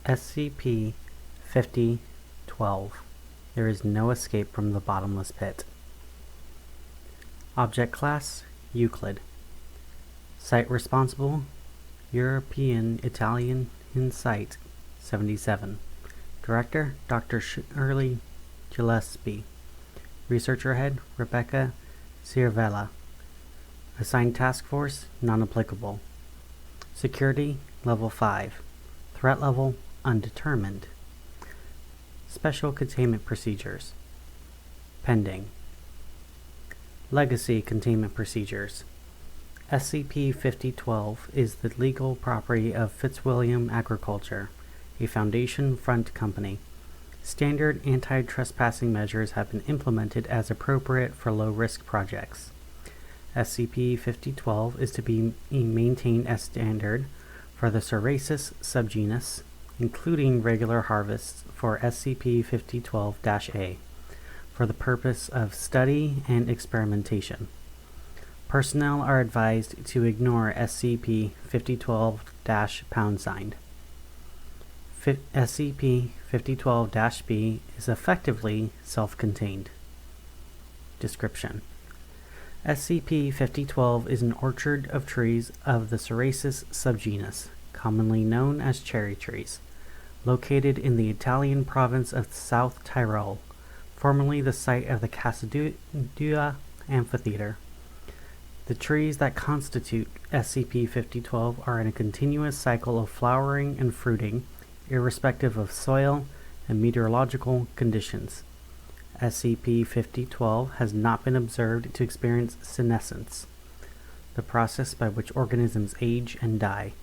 SCP-5012. There is no escape from the bottomless pit. Object Class: Euclid. Site Responsible: Italian in Site 77. Director: Dr. Shirley Gillespie. Researcher Head: Rebecca Ciervella. Assigned Task Force: Non-applicable. Security: Level 5. Threat Level: Undetermined. Special Containment Procedures. Pending. Legacy Containment Procedures. SCP-5012 is the legal property of Fitzwilliam Agriculture, a Foundation Front company. Standard anti-trespassing measures have been implemented as appropriate for low-risk projects. SCP-5012 is to be maintained as standard for the Ceraceous subgenus, including regular harvests for SCP-5012-A, for the purpose of study and experimentation. Personnel are advised to ignore SCP-5012-#. SCP-5012-B is effectively self-contained. Description: SCP-5012 is an orchard of trees of the Ceraceous subgenus, commonly known as cherry trees, located in the Italian province of South Tyrol, formerly the site of the Casadua Amphitheater. The trees that constitute SCP-5012 are in a continuous cycle of flowering and fruiting, irrespective of soil and meteorological conditions. SCP-5012 has not been observed to experience senescence, the process by which organisms age and die.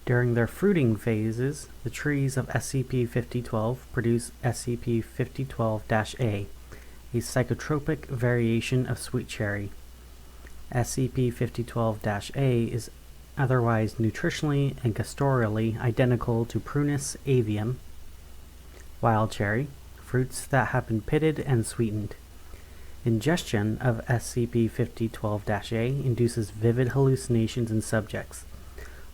During their fruiting phases, the trees of SCP-5012 produce SCP-5012-A, a psychotropic variation of sweet cherry. SCP-5012-A is otherwise nutritionally and gustorially identical to Prunus avium, wild cherry, fruits that have been pitted and sweetened. Ingestion of SCP-5012-A induces vivid hallucinations in subjects,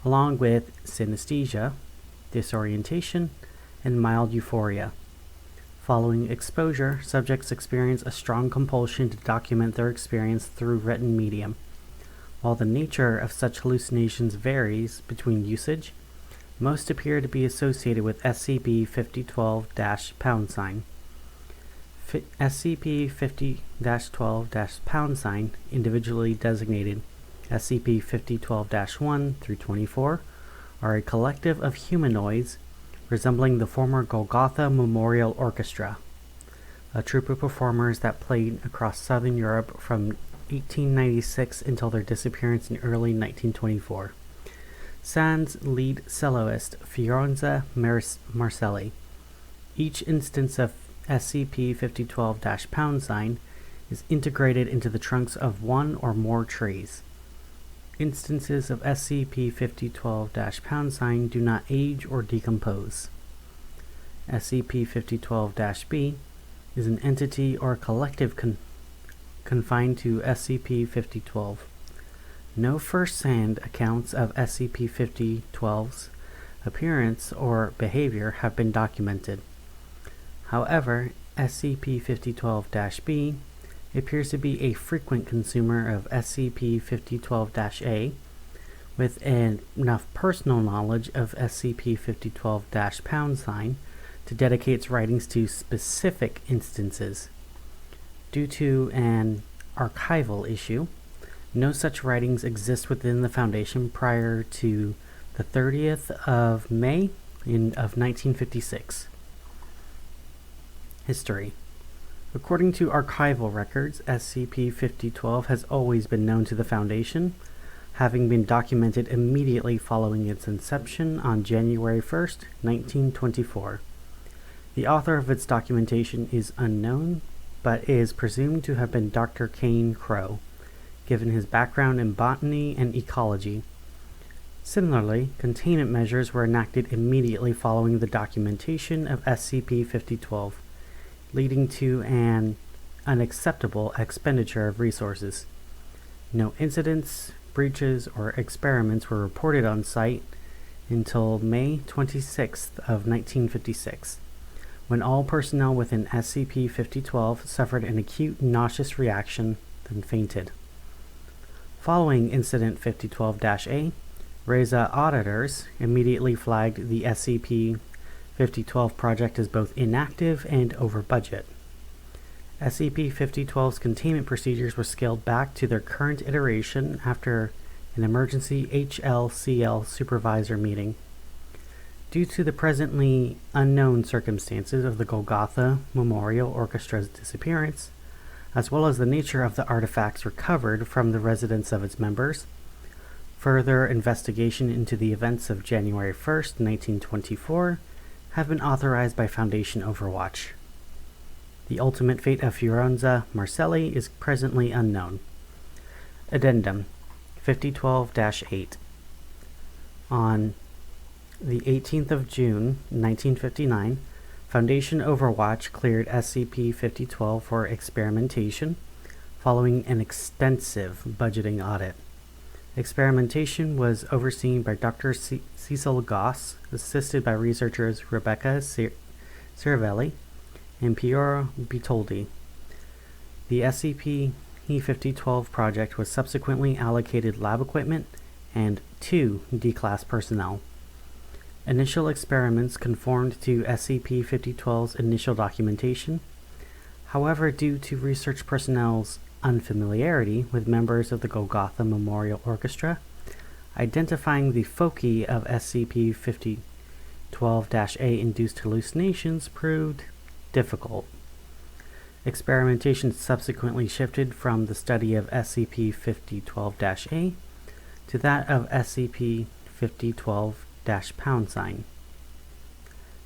along with synesthesia, disorientation, and mild euphoria. Following exposure, subjects experience a strong compulsion to document their experience through written medium. While the nature of such hallucinations varies between usage, most appear to be associated with SCP-5012-#. SCP-50-12-#, individually designated SCP-5012-1 through 24, are a collective of humanoids resembling the former Golgotha Memorial Orchestra, a troupe of performers that played across southern Europe from 1896 until their disappearance in early 1924. Sans lead soloist Fiorenza Marcelli. Each instance of SCP-5012-#, is integrated into the trunks of one or more trees. Instances of SCP-5012-#, do not age or decompose. SCP-5012-B is an entity or collective confined to SCP-5012. No first-hand accounts of SCP-5012's appearance or behavior have been documented. However, SCP-5012-B appears to be a frequent consumer of SCP-5012-A, with enough personal knowledge of SCP-5012-#, to dedicate its writings to specific instances. Due to an archival issue, no such writings exist within the Foundation prior to the 30th of May of 1956. History. According to archival records, SCP-5012 has always been known to the Foundation, having been documented immediately following its inception on January 1st, 1924. The author of its documentation is unknown, but is presumed to have been Dr. Kane Crow, given his background in botany and ecology. Similarly, containment measures were enacted immediately following the documentation of SCP-5012, leading to an unacceptable expenditure of resources. No incidents, breaches, or experiments were reported on site until May 26th of 1956, when all personnel within SCP-5012 suffered an acute nauseous reaction, then fainted. Following Incident 5012-A, RESA auditors immediately flagged the SCP-5012 project as both inactive and over budget. SCP-5012's containment procedures were scaled back to their current iteration after an emergency HLCL supervisor meeting. Due to the presently unknown circumstances of the Golgotha Memorial Orchestra's disappearance, as well as the nature of the artifacts recovered from the residence of its members, further investigation into the events of January 1st, 1924 have been authorized by Foundation Overwatch. The ultimate fate of Fiorenza Marcelli is presently unknown. Addendum 5012-8. On the 18th of June, 1959, Foundation Overwatch cleared SCP-5012 for experimentation following an extensive budgeting audit. Experimentation was overseen by Dr. Cecil Goss, assisted by researchers Rebecca Cervelli and Piero Bitoldi. The SCP-5012 project was subsequently allocated lab equipment and 2 D-Class personnel. Initial experiments conformed to SCP-5012's initial documentation. However, due to research personnel's unfamiliarity with members of the Golgotha Memorial Orchestra, identifying the foci of SCP-5012-A induced hallucinations proved difficult. Experimentation subsequently shifted from the study of SCP-5012-A to that of SCP-5012-#.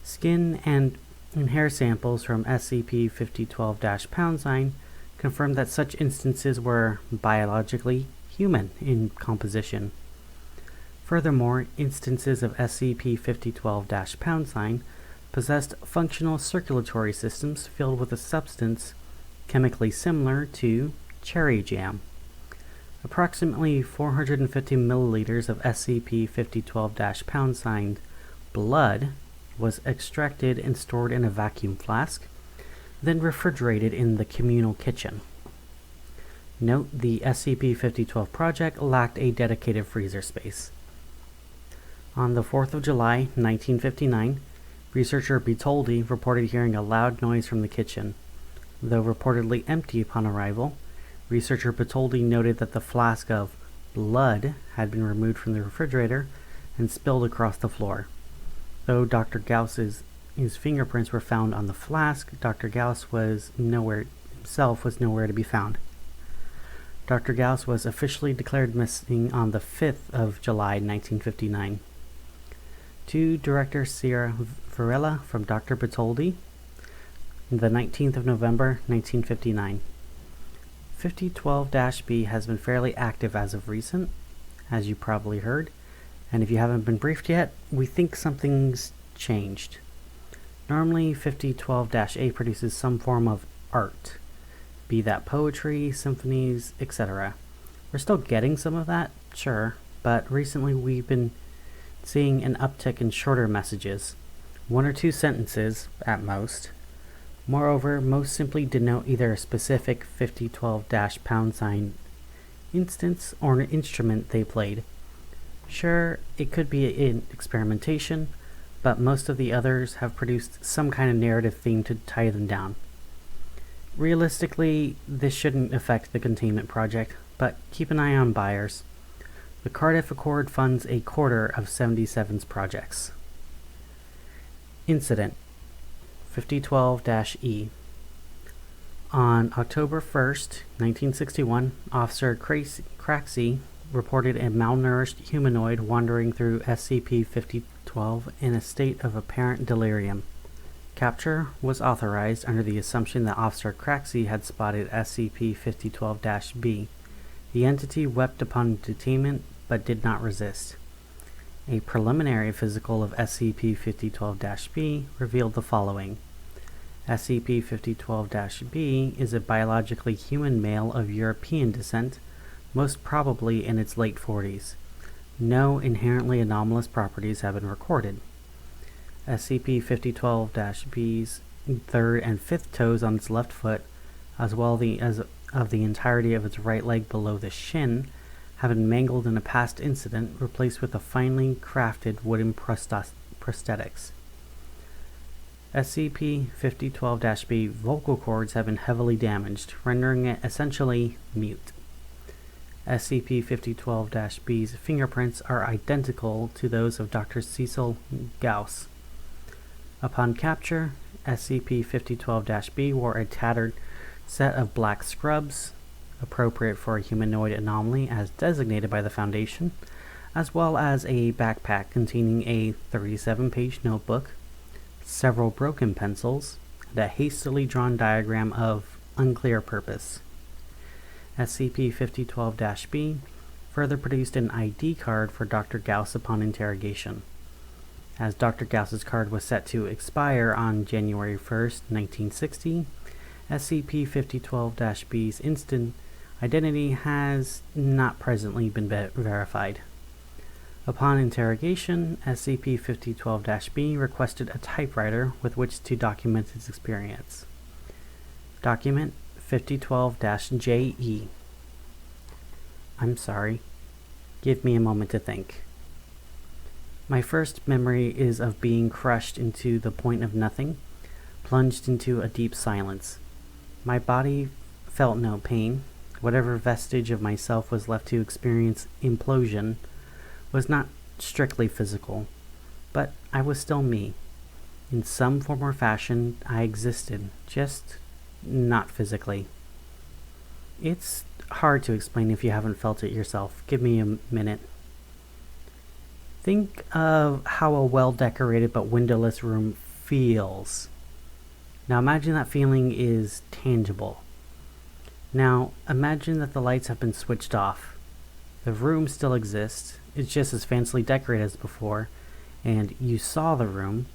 Skin and hair samples from SCP-5012-# confirmed that such instances were biologically human in composition. Furthermore, instances of SCP-5012-# possessed functional circulatory systems filled with a substance chemically similar to cherry jam. Approximately 450 milliliters of SCP-5012-# blood was extracted and stored in a vacuum flask, then refrigerated in the communal kitchen. Note: the SCP-5012 project lacked a dedicated freezer space. On the 4th of July, 1959, researcher Bitoldi reported hearing a loud noise from the kitchen. Though reportedly empty upon arrival, researcher Bitoldi noted that the flask of blood had been removed from the refrigerator and spilled across the floor. Though Dr. Gauss's fingerprints were found on the flask, Dr. Gauss was nowhere to be found. Dr. Gauss was officially declared missing on the 5th of July, 1959. To Director Sierra Varela from Dr. Bitoldi, the 19th of November, 1959. 5012-B has been fairly active as of recent, as you probably heard, and if you haven't been briefed yet, we think something's changed. Normally, 5012-A produces some form of art, be that poetry, symphonies, etc. We're still getting some of that, sure, but recently we've been seeing an uptick in shorter messages, 1 or 2 sentences at most. Moreover, most simply denote either a specific 5012-# instance or an instrument they played. Sure, it could be an experimentation, but most of the others have produced some kind of narrative theme to tie them down. Realistically, this shouldn't affect the containment project, but keep an eye on buyers. The Cardiff Accord funds a quarter of 77's projects. Incident 5012-E. On October 1st, 1961, Officer Craxey reported a malnourished humanoid wandering through SCP-5012 in a state of apparent delirium. Capture was authorized under the assumption that Officer Craxey had spotted SCP-5012-B. The entity wept upon detainment but did not resist. A preliminary physical of SCP-5012-B revealed the following. SCP-5012-B is a biologically human male of European descent, most probably in its late 40s. No inherently anomalous properties have been recorded. SCP-5012-B's third and fifth toes on its left foot, as well as of the entirety of its right leg below the shin, have been mangled in a past incident, replaced with a finely crafted wooden prosthetics. SCP-5012-B vocal cords have been heavily damaged, rendering it essentially mute. SCP-5012-B's fingerprints are identical to those of Dr. Cecil Gauss. Upon capture, SCP-5012-B wore a tattered set of black scrubs, appropriate for a humanoid anomaly as designated by the Foundation, as well as a backpack containing a 37-page notebook, several broken pencils, and a hastily drawn diagram of unclear purpose. SCP-5012-B further produced an ID card for Dr. Gauss upon interrogation. As Dr. Gauss's card was set to expire on January 1st, 1960, SCP-5012-B's instant identity has not presently been verified. Upon interrogation, SCP-5012-B requested a typewriter with which to document its experience. Document 5012-JE. I'm sorry. Give me a moment to think. My first memory is of being crushed into the point of nothing, plunged into a deep silence. My body felt no pain. Whatever vestige of myself was left to experience implosion was not strictly physical, but I was still me. In some form or fashion, I existed, just not physically. It's hard to explain if you haven't felt it yourself. Give me a minute. Think of how a well-decorated but windowless room feels. Now imagine that feeling is tangible. Now imagine that the lights have been switched off. The room still exists. It's just as fancily decorated as before, and you saw the room,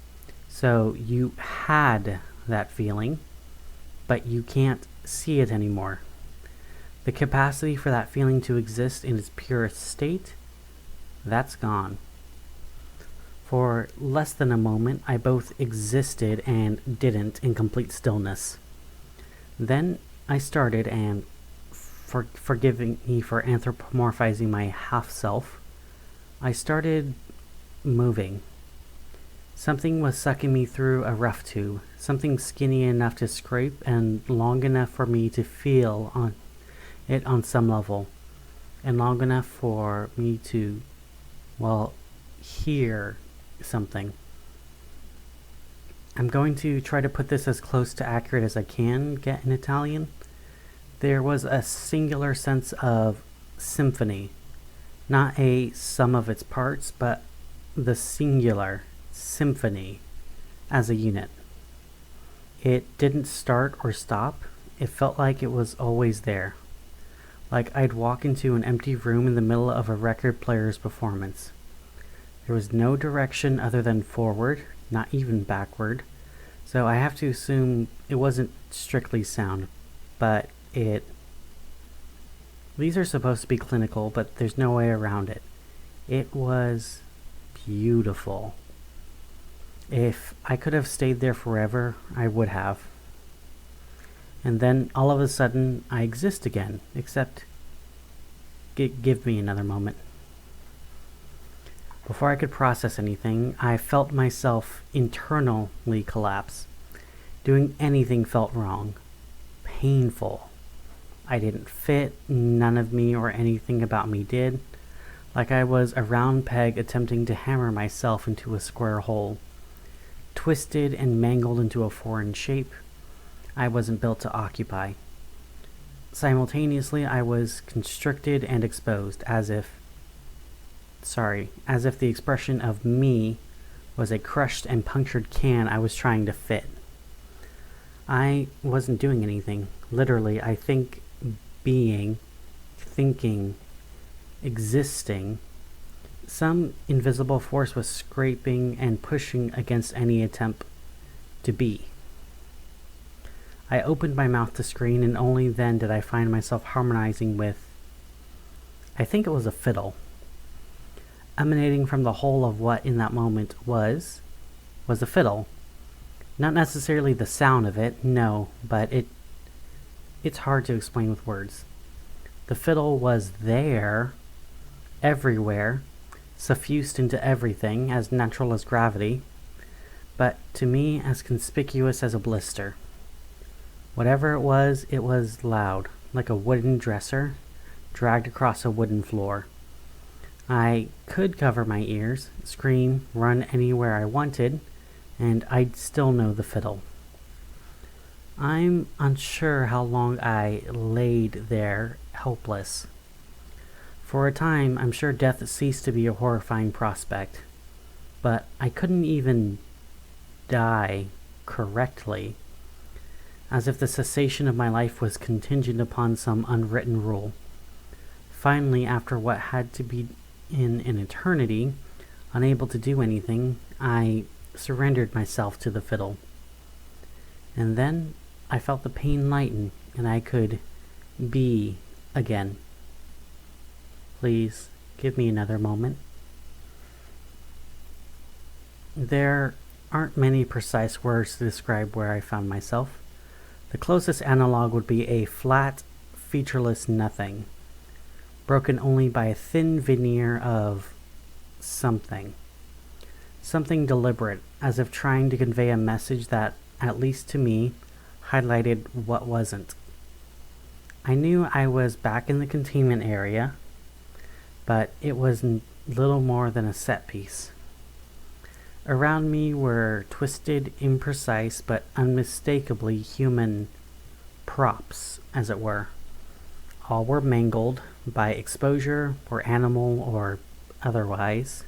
so you had that feeling, but you can't see it anymore. The capacity for that feeling to exist in its purest state, that's gone. For less than a moment, I both existed and didn't in complete stillness. Then I started, and forgiving me for anthropomorphizing my half-self, I started moving. Something was sucking me through a rough tube, something skinny enough to scrape and long enough for me to feel on it on some level, and long enough for me to, well, hear something. I'm going to try to put this as close to accurate as I can get in Italian. There was a singular sense of symphony, not a sum of its parts, but the singular symphony as a unit. It didn't start or stop. It felt like it was always there. Like I'd walk into an empty room in the middle of a record player's performance. There was no direction other than forward, not even backward, so I have to assume it wasn't strictly sound, but these are supposed to be clinical, but there's no way around it. It was beautiful. If I could have stayed there forever, I would have. And then all of a sudden, I exist again, except give me another moment. Before I could process anything, I felt myself internally collapse. Doing anything felt wrong. Painful. I didn't fit, none of me or anything about me did. Like I was a round peg attempting to hammer myself into a square hole. Twisted and mangled into a foreign shape I wasn't built to occupy. Simultaneously, I was constricted and exposed, as if the expression of me was a crushed and punctured can I was trying to fit. I wasn't doing anything. Literally, I think being, thinking, existing. Some invisible force was scraping and pushing against any attempt to be. I opened my mouth to scream, and only then did I find myself harmonizing with, I think it was a fiddle. emanating from the whole of what in that moment was a fiddle. Not necessarily the sound of it, no, but it's hard to explain with words. The fiddle was there, everywhere, suffused into everything, as natural as gravity, but to me as conspicuous as a blister. Whatever it was loud, like a wooden dresser dragged across a wooden floor. I could cover my ears, scream, run anywhere I wanted, and I'd still know the fiddle. I'm unsure how long I laid there, helpless. For a time, I'm sure death ceased to be a horrifying prospect, but I couldn't even die correctly, as if the cessation of my life was contingent upon some unwritten rule. Finally, after what had to be in an eternity, unable to do anything, I surrendered myself to the fiddle. And then I felt the pain lighten, and I could be again. Please, give me another moment. There aren't many precise words to describe where I found myself. The closest analog would be a flat, featureless nothing, broken only by a thin veneer of something. Something deliberate, as if trying to convey a message that, at least to me, highlighted what wasn't. I knew I was back in the containment area, but it was little more than a set piece. Around me were twisted, imprecise, but unmistakably human props, as it were. All were mangled by exposure, or animal, or otherwise,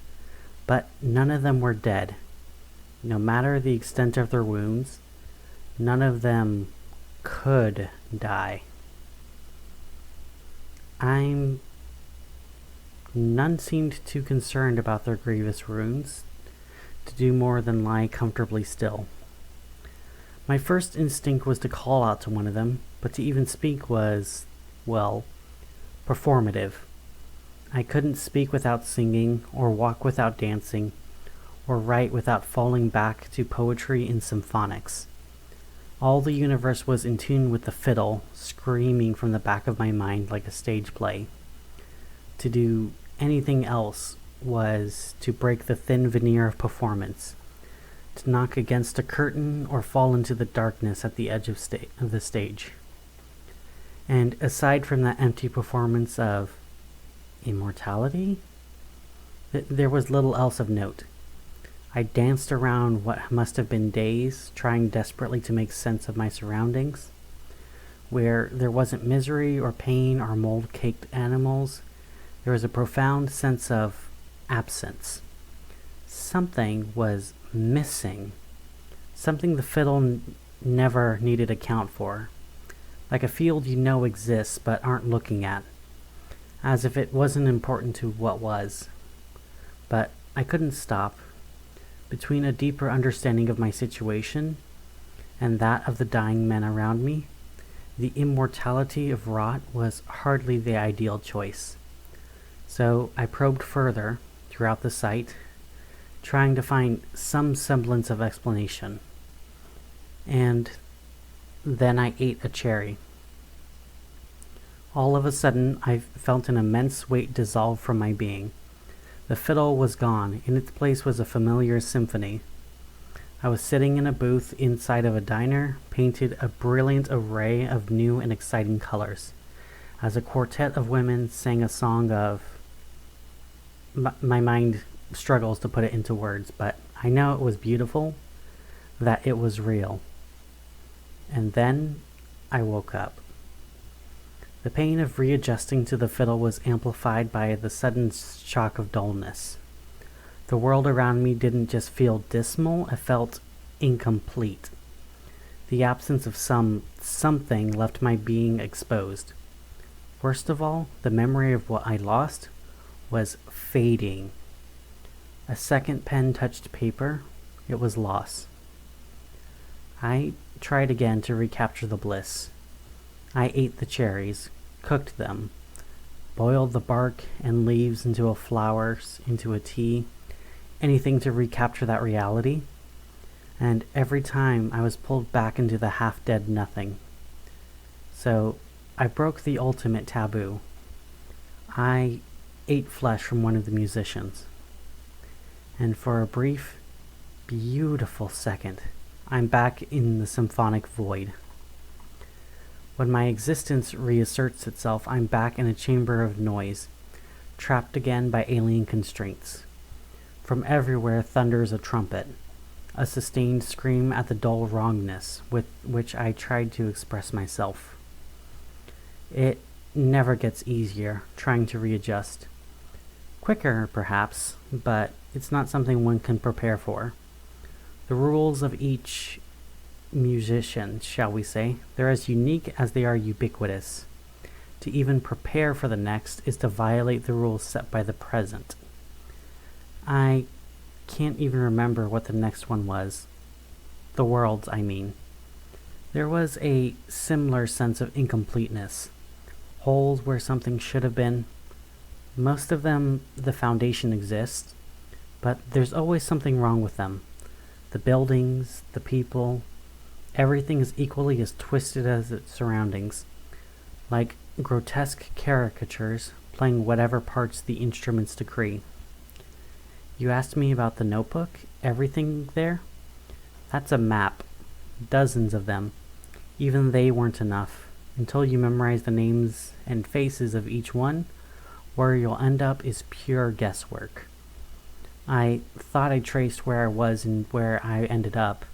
but none of them were dead. No matter the extent of their wounds, none of them could die. None seemed too concerned about their grievous wounds to do more than lie comfortably still. My first instinct was to call out to one of them, but to even speak was, well, performative. I couldn't speak without singing, or walk without dancing, or write without falling back to poetry in symphonics. All the universe was in tune with the fiddle, screaming from the back of my mind like a stage play. To do anything else was to break the thin veneer of performance, to knock against a curtain or fall into the darkness at the edge of the stage. And aside from that empty performance of immortality, there was little else of note. I danced around what must have been days, trying desperately to make sense of my surroundings. Where there wasn't misery or pain or mold-caked animals, there was a profound sense of absence. Something was missing. Something the fiddle never needed account for. Like a field you know exists but aren't looking at. As if it wasn't important to what was. But I couldn't stop. Between a deeper understanding of my situation and that of the dying men around me, the immortality of rot was hardly the ideal choice. So I probed further throughout the site, trying to find some semblance of explanation. And then I ate a cherry. All of a sudden, I felt an immense weight dissolve from my being. The fiddle was gone. In its place was a familiar symphony. I was sitting in a booth inside of a diner, painted a brilliant array of new and exciting colors, as a quartet of women sang a song of... My mind struggles to put it into words, but I know it was beautiful, that it was real. And then I woke up. The pain of readjusting to the fiddle was amplified by the sudden shock of dullness. The world around me didn't just feel dismal, it felt incomplete. The absence of something left my being exposed. Worst of all, the memory of what I lost was fading. A second pen touched paper, it was lost. I tried again to recapture the bliss. I ate the cherries, cooked them, boiled the bark and leaves into a flowers, into a tea, anything to recapture that reality. And every time I was pulled back into the half-dead nothing. So I broke the ultimate taboo. I ate flesh from one of the musicians. And for a brief, beautiful second, I'm back in the symphonic void. When my existence reasserts itself, I'm back in a chamber of noise, trapped again by alien constraints. From everywhere thunders a trumpet, a sustained scream at the dull wrongness with which I tried to express myself. It never gets easier trying to readjust. Quicker, perhaps, but it's not something one can prepare for. The rules of each musician, shall we say, they're as unique as they are ubiquitous. To even prepare for the next is to violate the rules set by the present. I can't even remember what the next one was. The worlds, I mean. There was a similar sense of incompleteness. Holes where something should have been. Most of them, the foundation exists, but there's always something wrong with them. The buildings, the people, everything is equally as twisted as its surroundings, like grotesque caricatures playing whatever parts the instruments decree. You asked me about the notebook, everything there? That's a map, dozens of them. Even they weren't enough. Until you memorize the names and faces of each one, where you'll end up is pure guesswork. I thought I traced where I was and where I ended up,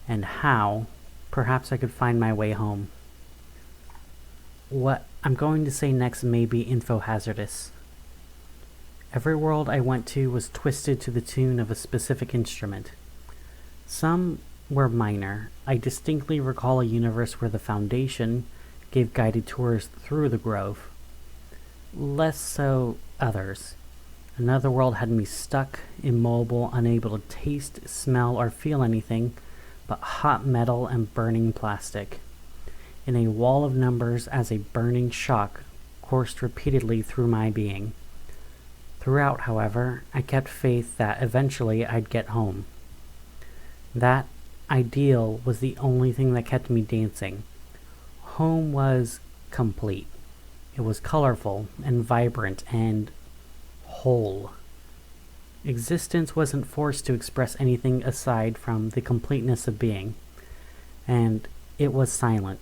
and how. Perhaps I could find my way home. What I'm going to say next may be info-hazardous. Every world I went to was twisted to the tune of a specific instrument. Some were minor. I distinctly recall a universe where the Foundation gave guided tours through the grove. Less so others. Another world had me stuck, immobile, unable to taste, smell, or feel anything but hot metal and burning plastic. In a wall of numbers as a burning shock coursed repeatedly through my being. Throughout, however, I kept faith that eventually I'd get home. That ideal was the only thing that kept me dancing. Home was complete. It was colorful and vibrant and whole. Existence wasn't forced to express anything aside from the completeness of being, and it was silent.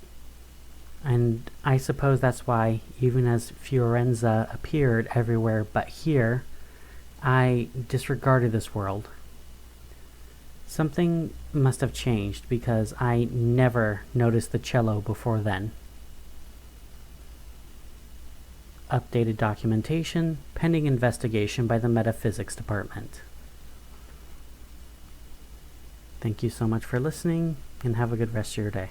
And I suppose that's why, even as Fiorenza appeared everywhere but here, I disregarded this world. Something must have changed because I never noticed the cello before then. Updated documentation, pending investigation by the Metaphysics Department. Thank you so much for listening, and have a good rest of your day.